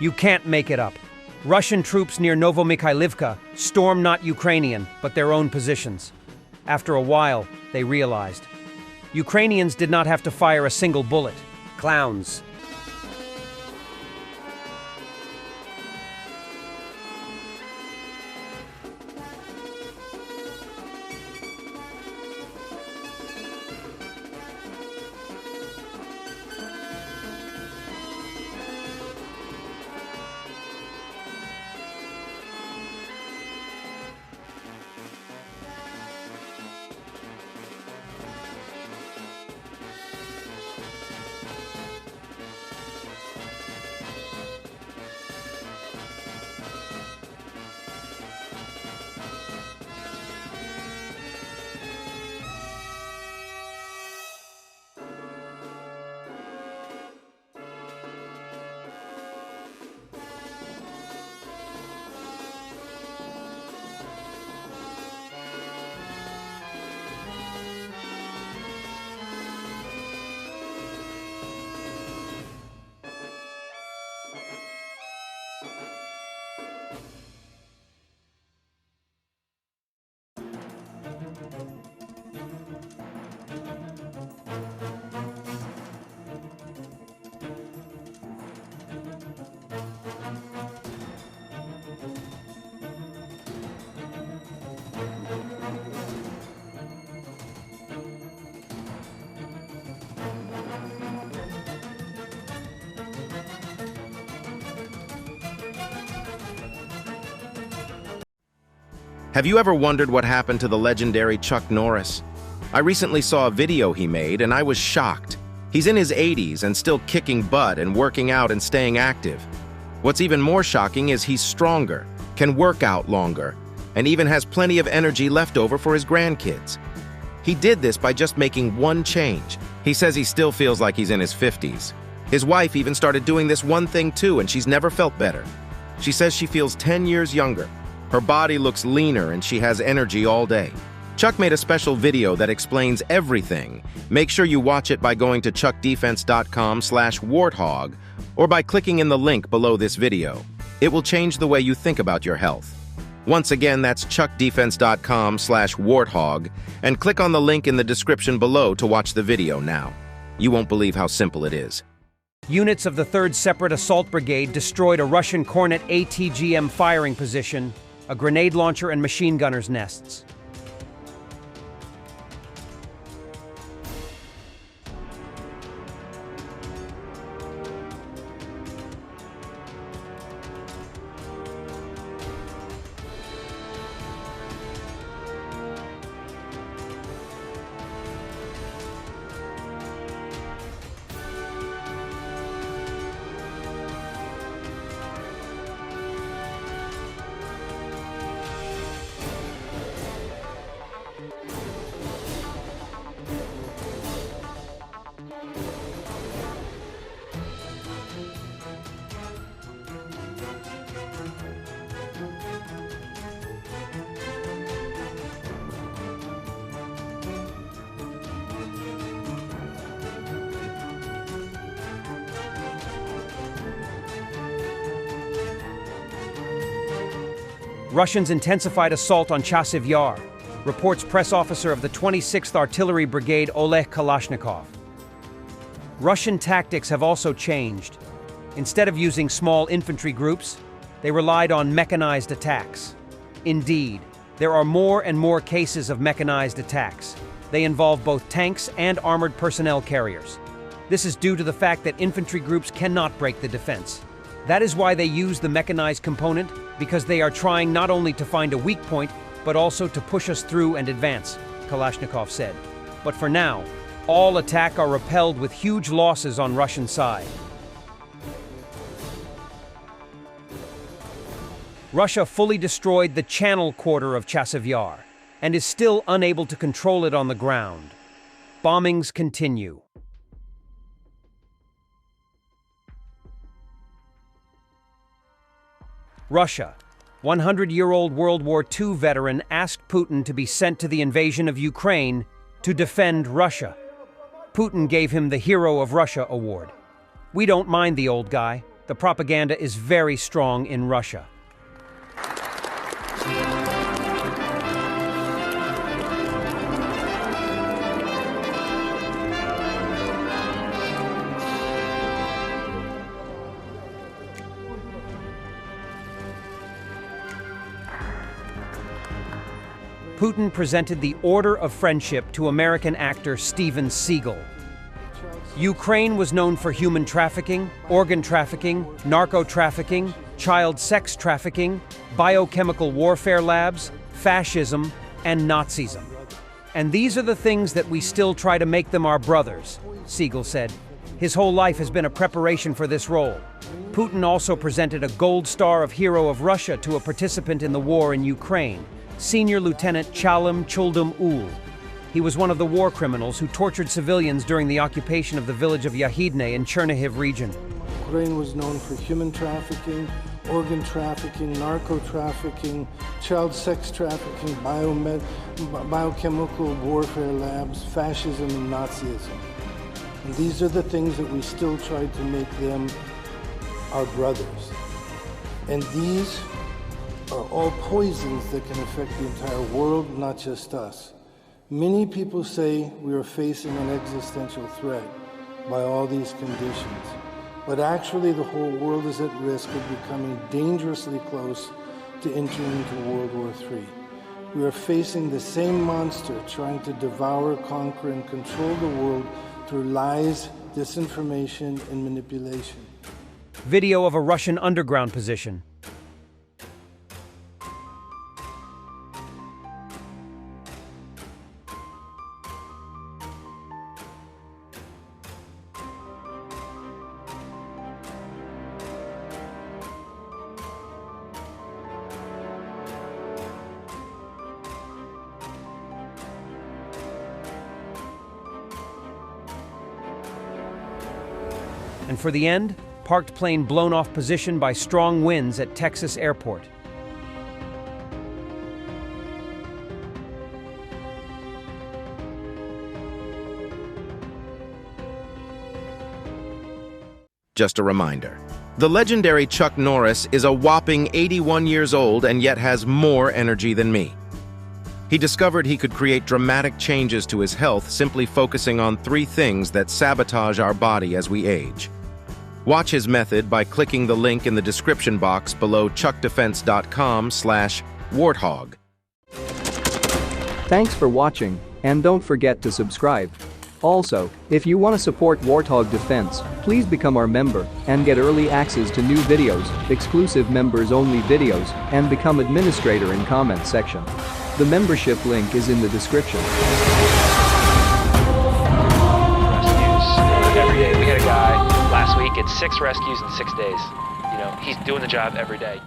You can't make it up. Russian troops near Novomykhailivka stormed not Ukrainian, but their own positions. After a while, they realized. Ukrainians did not have to fire a single bullet. Clowns. Have you ever wondered what happened to the legendary Chuck Norris? I recently saw a video he made and I was shocked. He's in his 80s and still kicking butt and working out and staying active. What's even more shocking is he's stronger, can work out longer, and even has plenty of energy left over for his grandkids. He did this by just making one change. He says he still feels like he's in his 50s. His wife even started doing this one thing too, and she's never felt better. She says she feels 10 years younger. Her body looks leaner and she has energy all day. Chuck made a special video that explains everything. Make sure you watch it by going to chuckdefense.com/warthog or by clicking in the link below this video. It will change the way you think about your health. Once again, that's chuckdefense.com/warthog and click on the link in the description below to watch the video now. You won't believe how simple it is. Units of the 3rd Separate Assault Brigade destroyed a Russian Kornet ATGM firing position, a grenade launcher and machine gunners' nests. Russians intensified assault on Chasiv Yar, reports press officer of the 26th Artillery Brigade Oleg Kalashnikov. Russian tactics have also changed. Instead of using small infantry groups, they relied on mechanized attacks. Indeed, there are more and more cases of mechanized attacks. They involve both tanks and armored personnel carriers. This is due to the fact that infantry groups cannot break the defense. That is why they use the mechanized component, because they are trying not only to find a weak point, but also to push us through and advance, Kalashnikov said. But for now, all attack are repelled with huge losses on Russian side. Russia fully destroyed the channel quarter of Chasiv Yar and is still unable to control it on the ground. Bombings continue. Russia, 100-year-old World War II veteran, asked Putin to be sent to the invasion of Ukraine to defend Russia. Putin gave him the Hero of Russia award. We don't mind the old guy. The propaganda is very strong in Russia. Putin presented the Order of Friendship to American actor Steven Seagal. Ukraine was known for human trafficking, organ trafficking, narco-trafficking, child sex trafficking, biochemical warfare labs, fascism, and Nazism. And these are the things that we still try to make them our brothers, Seagal said. His whole life has been a preparation for this role. Putin also presented a Gold Star of Hero of Russia to a participant in the war in Ukraine, Senior Lieutenant Chalim Chuldum-Ul. He was one of the war criminals who tortured civilians during the occupation of the village of Yahidne in Chernihiv region. Ukraine was known for human trafficking, organ trafficking, narco-trafficking, child sex trafficking, biochemical warfare labs, fascism, and Nazism. And these are the things that we still try to make them our brothers. And these are all poisons that can affect the entire world, not just us. Many people say we are facing an existential threat by all these conditions, but actually the whole world is at risk of becoming dangerously close to entering into World War III. We are facing the same monster trying to devour, conquer, and control the world through lies, disinformation, and manipulation. Video of a Russian underground position. And for the end, parked plane blown off position by strong winds at Texas airport. Just a reminder. The legendary Chuck Norris is a whopping 81 years old and yet has more energy than me. He discovered he could create dramatic changes to his health simply focusing on 3 things that sabotage our body as we age. Watch his method by clicking the link in the description box below chuckdefense.com/warthog. Thanks for watching, and don't forget to subscribe. Also, if you want to support Warthog Defense, please become our member and get early access to new videos, exclusive members-only videos, and become administrator in comment section. The membership link is in the description. Rescues every day. We had a guy last week, it's 6 rescues in 6 days. You know, he's doing the job every day.